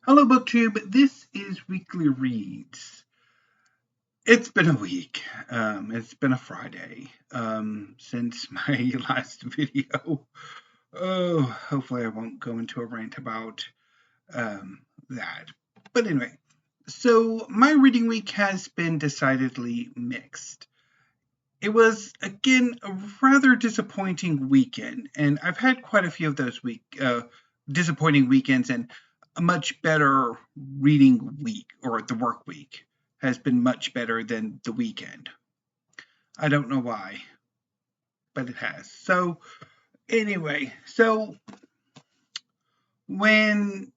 Hello, BookTube. This is Weekly Reads. It's been a week. It's been a Friday since my last video. Oh, hopefully I won't go into a rant about that. But anyway, so my reading week has been decidedly mixed. It was, again, a rather disappointing weekend, and I've had quite a few of those disappointing weekends, and a much better reading week, or the work week, has been much better than the weekend. I don't know why, but it has. So, anyway, when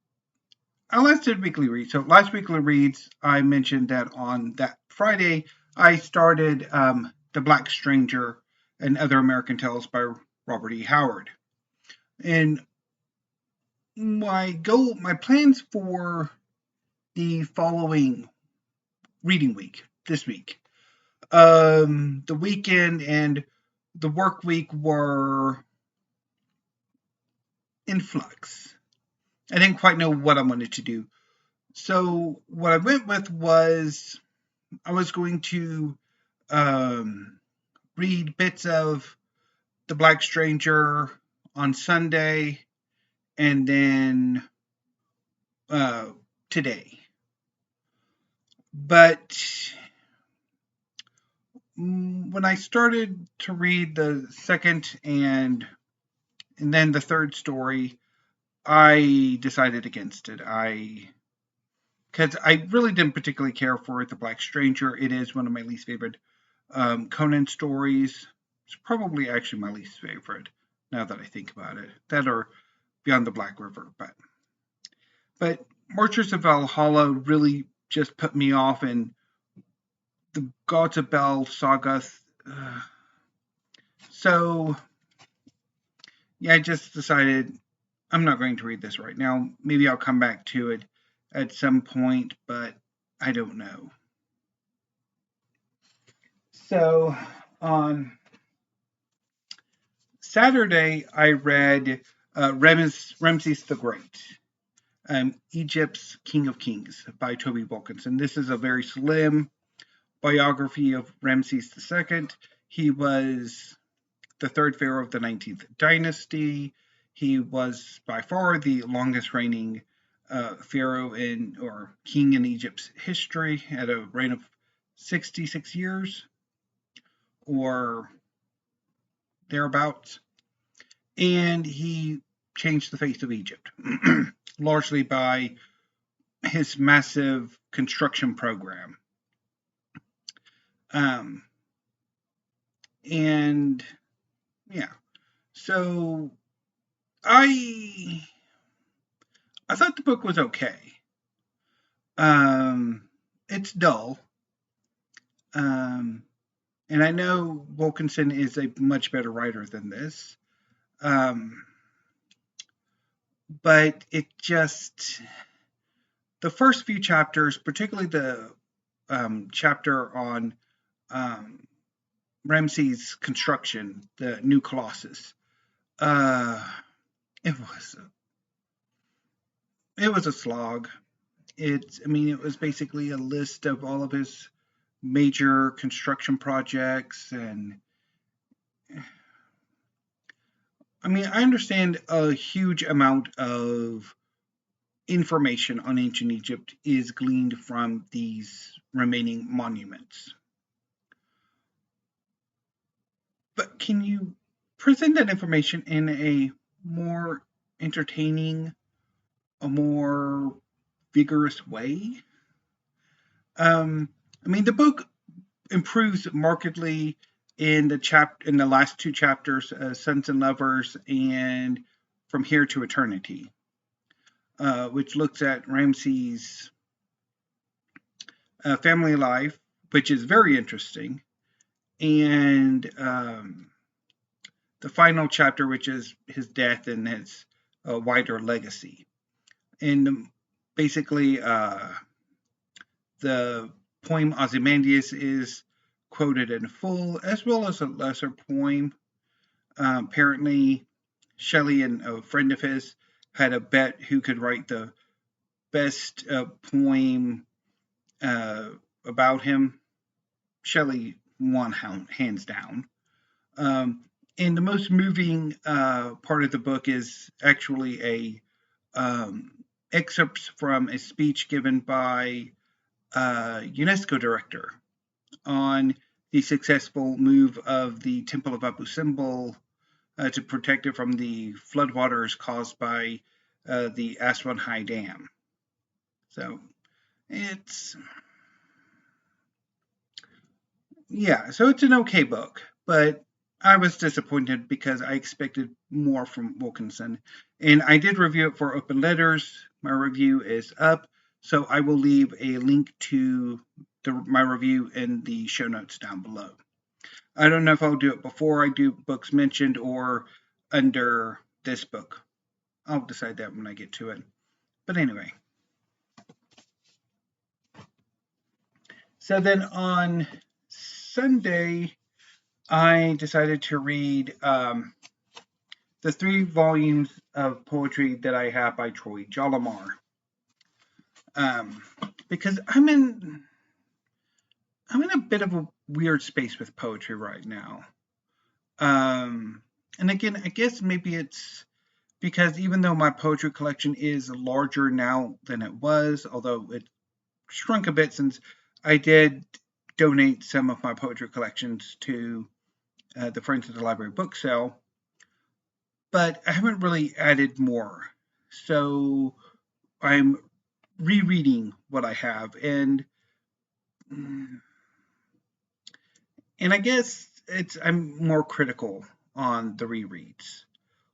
I last did weekly reads, so last weekly reads, I mentioned that on that Friday, I started The Black Stranger and Other American Tales by Robert E. Howard. And my plans for the following reading week, this week, the weekend and the work week were in flux. I didn't quite know what I wanted to do. So what I went with was I was going to read bits of The Black Stranger on Sunday and then today. But when I started to read the second and then the third story, I decided against it. Because I really didn't particularly care for The Black Stranger. It is one of my least favorite Conan stories. It's probably actually my least favorite, now that I think about it. That or Beyond the Black River. But Marchers of Valhalla really just put me off, and the Gods of Bel saga. So, yeah, I just decided I'm not going to read this right now. Maybe I'll come back to it at some point, but I don't know. So, on Saturday, I read Ramesses the Great, Egypt's King of Kings by Toby Wilkinson. This is a very slim biography of Ramesses II. He was the third pharaoh of the 19th dynasty. He was by far the longest reigning pharaoh or king in Egypt's history, at a reign of 66 years or thereabouts. And he changed the face of Egypt, largely by his massive construction program. And yeah, so I thought the book was okay. It's dull. And I know Wilkinson is a much better writer than this. But it just, the first few chapters, particularly the chapter on Ramesses' construction, the new Colossus, it was a slog. It was basically a list of all of his major construction projects, and I understand a huge amount of information on ancient Egypt is gleaned from these remaining monuments. But can you present that information in a more entertaining, a more vigorous way? The book improves markedly in the last two chapters, Sons and Lovers and From Here to Eternity, which looks at Ramesses' family life, which is very interesting, and the final chapter, which is his death and his wider legacy. And basically, the poem Ozymandias is quoted in full, as well as a lesser poem. Apparently, Shelley and a friend of his had a bet who could write the best poem about him, Shelley won hands down. And the most moving part of the book is actually a excerpts from a speech given by UNESCO director on the successful move of the Temple of Abu Simbel to protect it from the floodwaters caused by the Aswan High Dam. So it's so it's an okay book, but I was disappointed because I expected more from Wilkinson. And I did review it for Open Letters. My review is up, so I will leave a link to my review in the show notes down below. I don't know if I'll do it before I do books mentioned or under this book. I'll decide that when I get to it. But anyway. So then on Sunday, I decided to read the 3 volumes of poetry that I have by Troy Jollimore. Because I'm in a bit of a weird space with poetry right now. And again, I guess maybe it's because even though my poetry collection is larger now than it was, although it shrunk a bit since I did donate some of my poetry collections to the Friends of the Library book sale, but I haven't really added more. So I'm rereading what I have, and I guess I'm more critical on the rereads,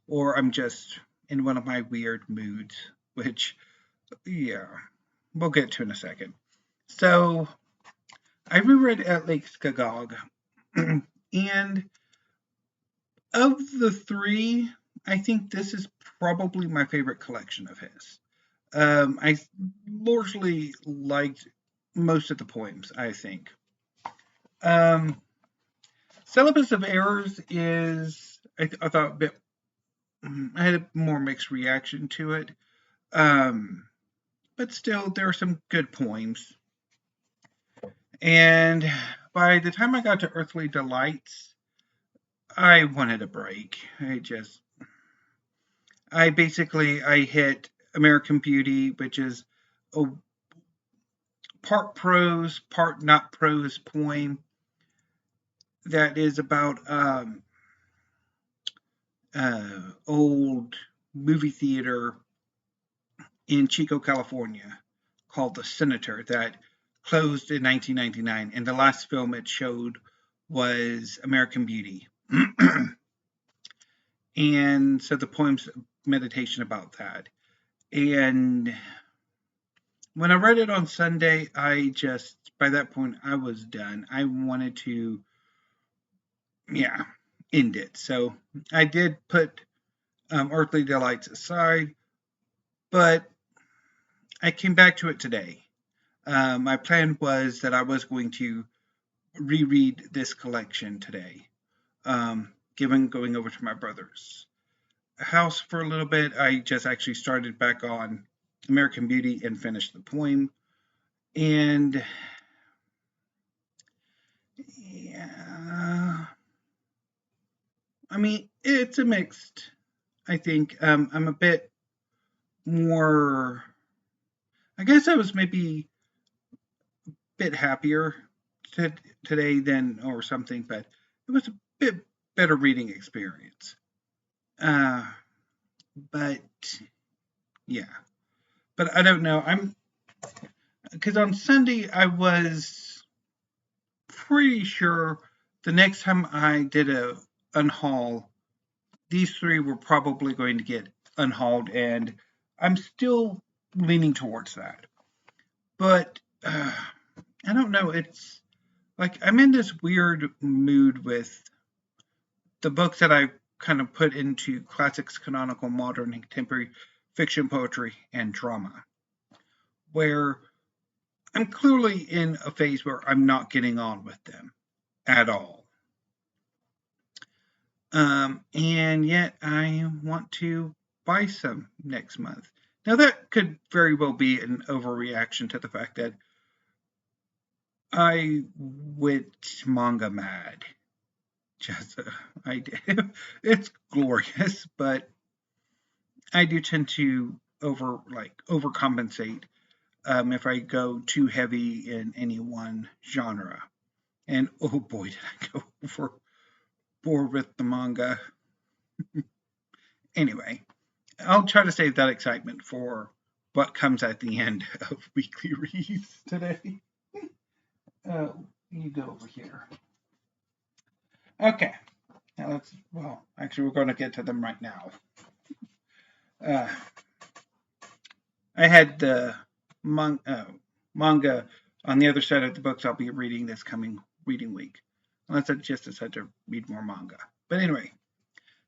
or I'm just in one of my weird moods, which, we'll get to in a second. So I reread At Lake Scugog, and of the 3, I think this is probably my favorite collection of his. I largely liked most of the poems, I think. Syllabus of Errors is, I thought, a bit, I had a more mixed reaction to it. But still, there are some good poems. And by the time I got to Earthly Delights, I wanted a break. I hit American Beauty, which is a part prose, part not prose poem that is about old movie theater in Chico, California, called The Senator, that closed in 1999, and the last film it showed was American Beauty. And so the poem's meditation about that. And when I read it on Sunday, by that point, I was done. I wanted to, end it. So I did put Earthly Delights aside, but I came back to it today. My plan was that I was going to reread this collection today, going over to my brother's house for a little bit. I just actually started back on American Beauty and finished the poem. And I mean, it's a mixed, I think. I'm a bit more, I guess I was maybe a bit happier today or something, but it was a bit better reading experience. But I don't know. Because on Sunday I was pretty sure the next time I did a unhaul, these 3 were probably going to get unhauled, and I'm still leaning towards that. But I don't know. It's like I'm in this weird mood with the books that I kind of put into classics, canonical, modern, and contemporary fiction, poetry, and drama, where I'm clearly in a phase where I'm not getting on with them at all. And yet I want to buy some next month. Now, that could very well be an overreaction to the fact that I went manga mad. Just, I did. It's glorious, but I do tend to overcompensate if I go too heavy in any one genre. And oh boy, did I go overboard with the manga. Anyway, I'll try to save that excitement for what comes at the end of weekly reads today. Uh, you go over here. Okay, now actually, we're going to get to them right now. Uh, I had the manga on the other side of the books I'll be reading this coming reading week, unless I just decide to read more manga. But anyway,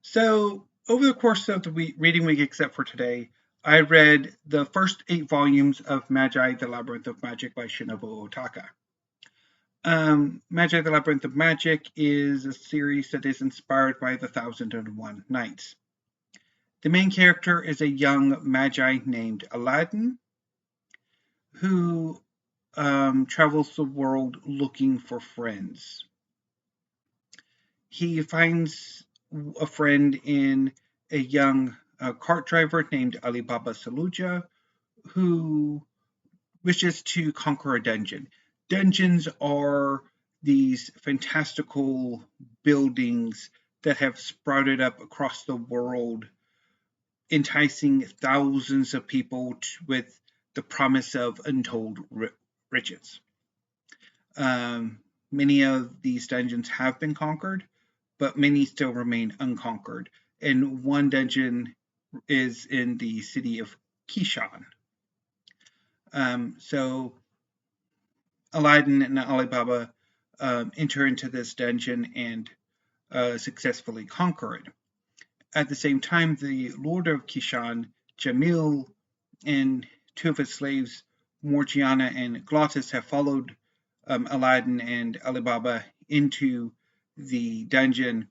so over the course of the reading week, except for today, I read the first 8 volumes of Magi, the Labyrinth of Magic by Shinobu Ohtaka. Magi, the Labyrinth of Magic is a series that is inspired by the 1001 Nights. The main character is a young Magi named Aladdin, who travels the world looking for friends. He finds a friend in a young cart driver named Alibaba Saluja, who wishes to conquer a dungeon. Dungeons are these fantastical buildings that have sprouted up across the world, enticing thousands of people with the promise of untold riches. Many of these dungeons have been conquered, but many still remain unconquered. And one dungeon is in the city of Kishan. So Aladdin and Alibaba enter into this dungeon and successfully conquer it. At the same time, the Lord of Kishan, Jamil, and 2 of his slaves, Morgiana and Glottis, have followed Aladdin and Alibaba into the dungeon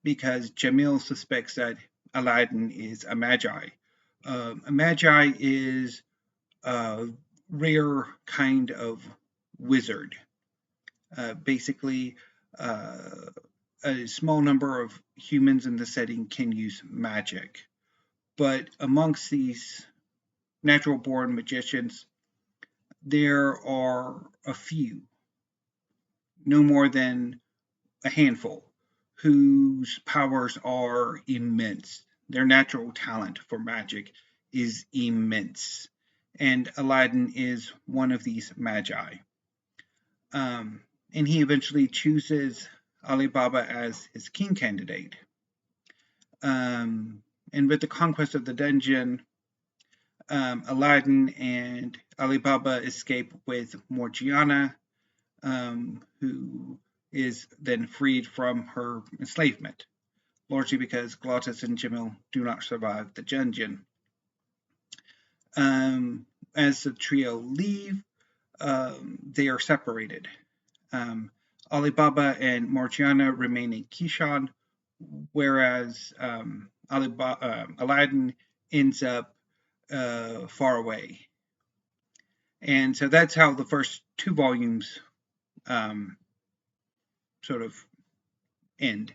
because Jamil suspects that Aladdin is a Magi. A Magi is a rare kind of wizard. Basically, a small number of humans in the setting can use magic. But amongst these natural born magicians, there are a few, no more than a handful, whose powers are immense. Their natural talent for magic is immense. And Aladdin is one of these magi. And he eventually chooses Alibaba as his king candidate. And with the conquest of the dungeon, Aladdin and Alibaba escape with Morgiana, who is then freed from her enslavement, largely because Glottis and Jamil do not survive the dungeon. As the trio leave, they are separated. Alibaba and Morgiana remain in Kishan, whereas Aladdin ends up far away. And so that's how the first 2 volumes sort of end,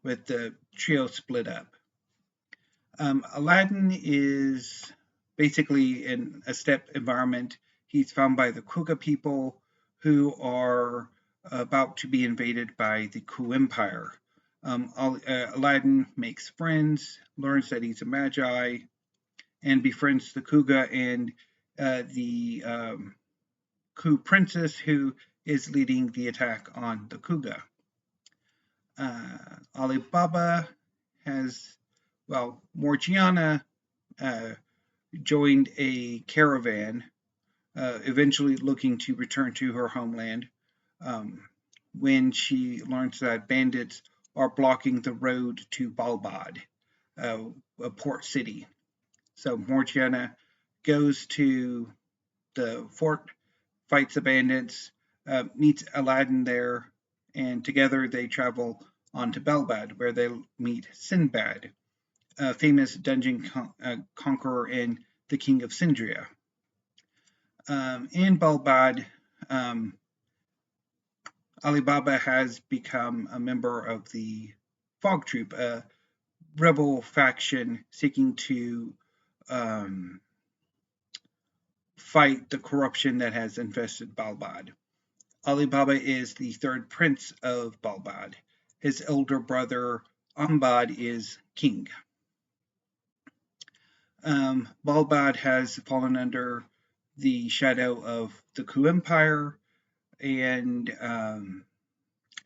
with the trio split up. Aladdin is basically in a steppe environment. He's found by the Kuga people, who are about to be invaded by the Ku Empire. Aladdin makes friends, learns that he's a Magi, and befriends the Kuga and the Ku princess, who is leading the attack on the Kuga. Alibaba Morgiana joined a caravan, eventually looking to return to her homeland, when she learns that bandits are blocking the road to Balbad, a port city. So Morgiana goes to the fort, fights the bandits, meets Aladdin there, and together they travel on to Balbad, where they meet Sinbad, a famous dungeon conqueror and the king of Sindria. In Balbad, Alibaba has become a member of the Fog Troop, a rebel faction seeking to fight the corruption that has infested Balbad. Alibaba is the third prince of Balbad. His elder brother Ambad is king. Balbad has fallen under the shadow of the Ku Empire, and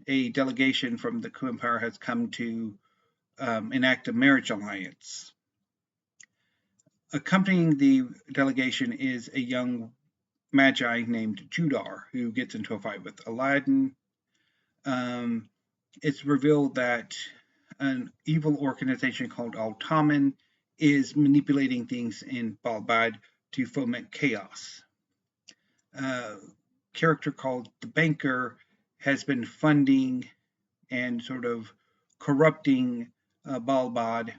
a delegation from the Ku Empire has come to enact a marriage alliance. Accompanying the delegation is a young Magi named Judar, who gets into a fight with Aladdin. It's revealed that an evil organization called Altaman is manipulating things in Balbad to foment chaos. A character called the Banker has been funding and sort of corrupting Balbad,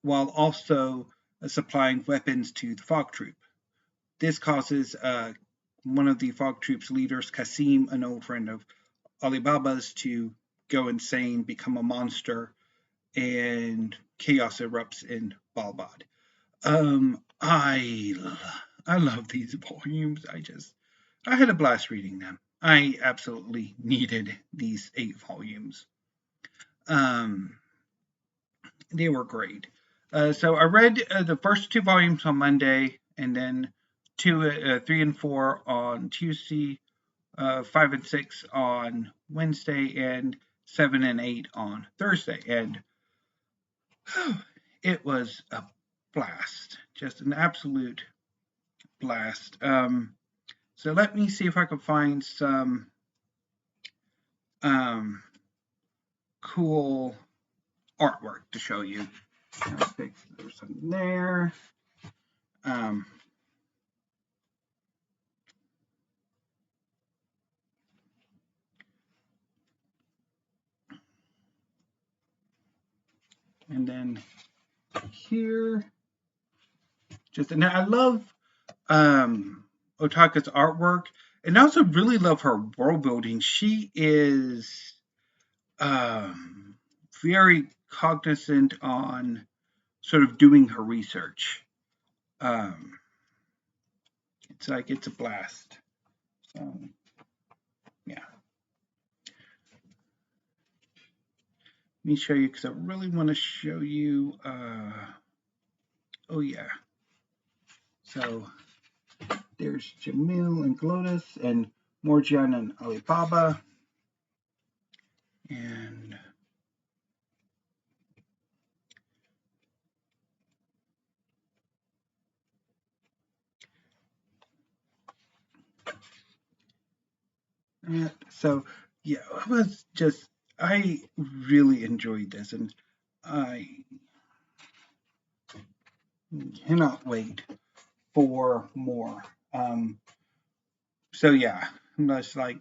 while also supplying weapons to the Fog Troop. This causes one of the Fog Troop's leaders, Kasim, an old friend of Alibaba's, to go insane, become a monster, and chaos erupts in Balbad. I love these volumes. I had a blast reading them. I absolutely needed these 8 volumes. They were great. So I read the first 2 volumes on Monday, and then 3 and 4 on Tuesday, 5 and 6 on Wednesday, and 7 and 8 on Thursday. And it was a blast, just an absolute blast. So let me see if I can find some cool artwork to show you. There's something there. And then here, and I love Ohtaka's artwork, and I also really love her world building. She is very cognizant on sort of doing her research. It's a blast. So, yeah. Let me show you, because I really want to show you. Oh yeah. So there's Jamil and Glotus and Morgiana and Alibaba. And so yeah, I really enjoyed this, and I cannot wait for more. So yeah, I'm just like,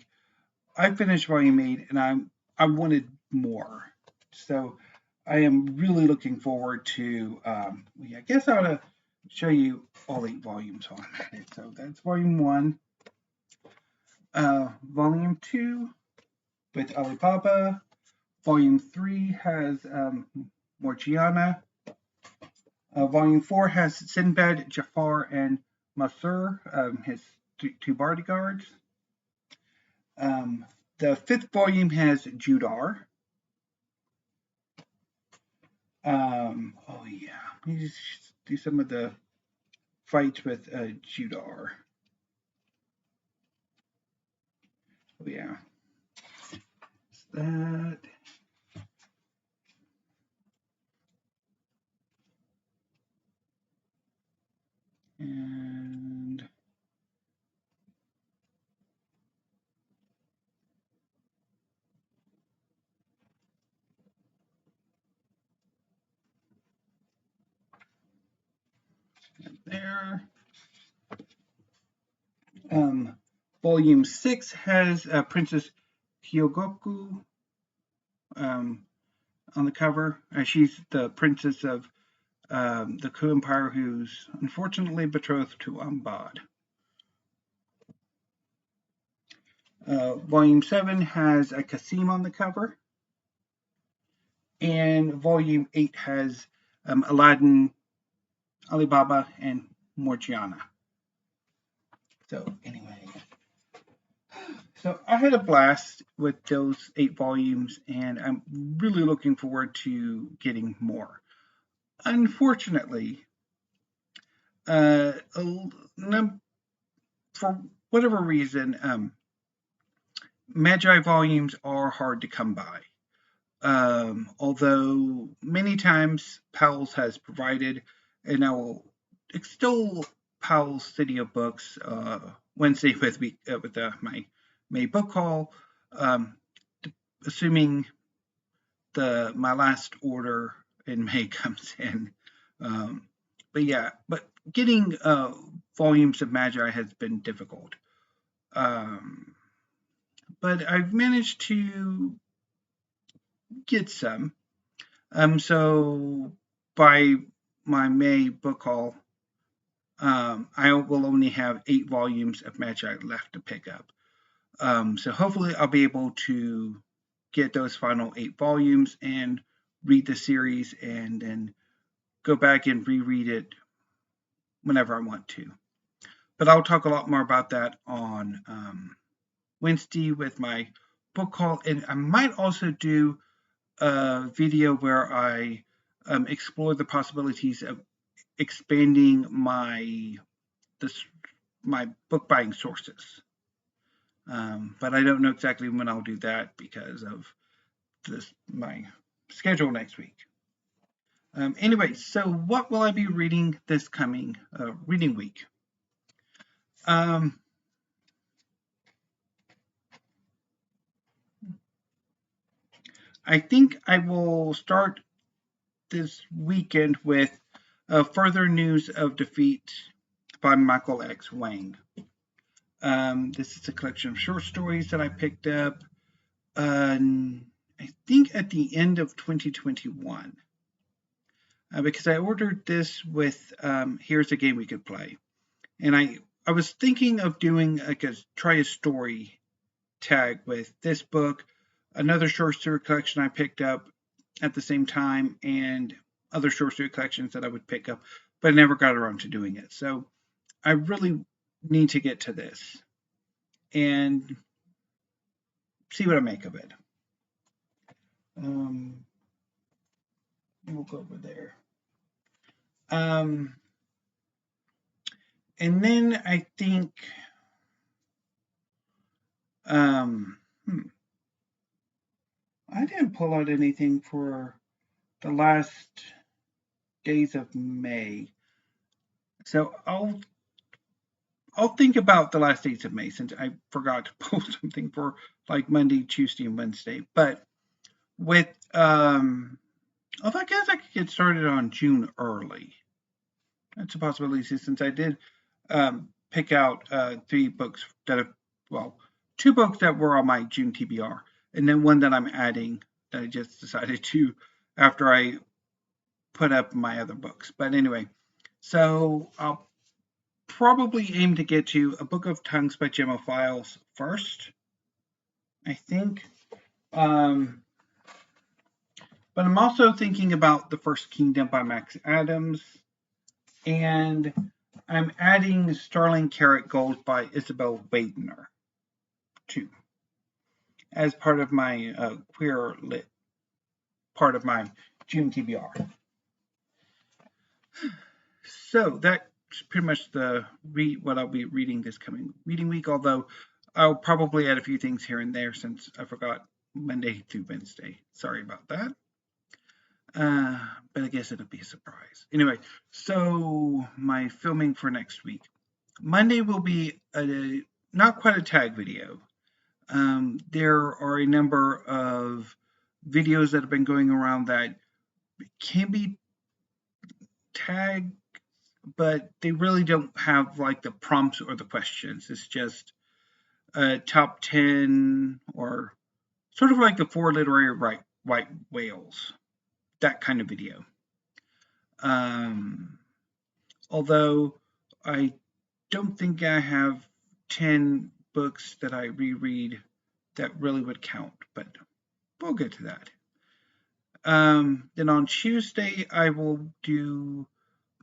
I finished Volume 8, and I wanted more. So I am really looking forward to. I guess I ought to show you all 8 volumes on it. So that's Volume 1. Volume 2 with Alibaba. Volume 3 has Morgiana. Volume 4 has Sinbad, Jafar, and Masur, his 2 bodyguards. The 5th volume has Judar. Oh yeah, let me just do some of the fights with Judar. Oh yeah, that. And there. Volume 6 has Princess Hyogoku. on the cover. She's the princess of the Ku Empire who's unfortunately betrothed to Umbad. Volume 7 has a Kasim on the cover. And Volume 8 has Aladdin, Alibaba, and Morgiana. So anyway, so I had a blast with those 8 volumes, and I'm really looking forward to getting more. Unfortunately, for whatever reason, Magi volumes are hard to come by. Although many times Powell's has provided, and I will extol Powell's City of Books Wednesday with my May book haul, assuming my last order in May comes in. But getting volumes of Magi has been difficult. But I've managed to get some. So by my May book haul, I will only have 8 volumes of Magi left to pick up. So hopefully I'll be able to get those final 8 volumes and read the series and then go back and reread it whenever I want to. But I'll talk a lot more about that on Wednesday with my book haul, and I might also do a video where I explore the possibilities of expanding my book buying sources. But I don't know exactly when I'll do that because of my schedule next week. Anyway, so what will I be reading this coming reading week? I think I will start this weekend with further news of defeat by Michael X. Wang. This is a collection of short stories that I picked up, I think at the end of 2021. Because I ordered this with Here's a Game We Could Play. And I was thinking of doing try a story tag with this book, another short story collection I picked up at the same time, and other short story collections that I would pick up, but I never got around to doing it. So I really need to get to this and see what I make of it. We'll go over there. And then I think I didn't pull out anything for the last days of May. So I'll think about the last days of May, since I forgot to post something for like Monday, Tuesday, and Wednesday. But with although I guess I could get started on June early. That's a possibility, since I did pick out 3 books that two books that were on my June TBR, and then one that I'm adding that I just decided to after I put up my other books. But anyway, so I'll probably aim to get to A Book of Tongues by Gemma Files first, I think. But I'm also thinking about The First Kingdom by Max Adams, and I'm adding Starling Karat Gold by Isabel Waidner too, as part of my queer lit part of my June TBR. So that's pretty much what I'll be reading this coming reading week, although I'll probably add a few things here and there since I forgot Monday through Wednesday. Sorry about that. But I guess it'll be a surprise. Anyway, so my filming for next week. Monday will be not quite a tag video. There are a number of videos that have been going around that can be tagged, but they really don't have like the prompts or the questions. It's just top 10 or sort of like the 4 literary white whales. that kind of video. Although I don't think I have 10 books that I reread that really would count, but we'll get to that. Then on Tuesday, I will do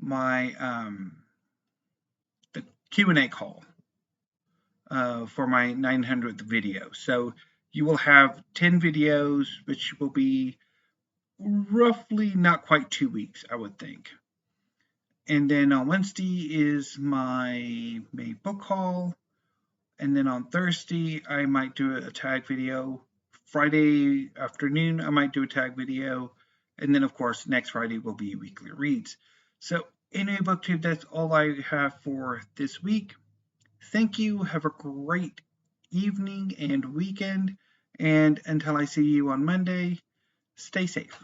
my the Q&A call for my 900th video. So you will have 10 videos, which will be roughly not quite 2 weeks, I would think. And then on Wednesday is my May book haul. And then on Thursday, I might do a tag video. Friday afternoon, I might do a tag video. And then, of course, next Friday will be weekly reads. So anyway, BookTube, that's all I have for this week. Thank you. Have a great evening and weekend. And until I see you on Monday, stay safe.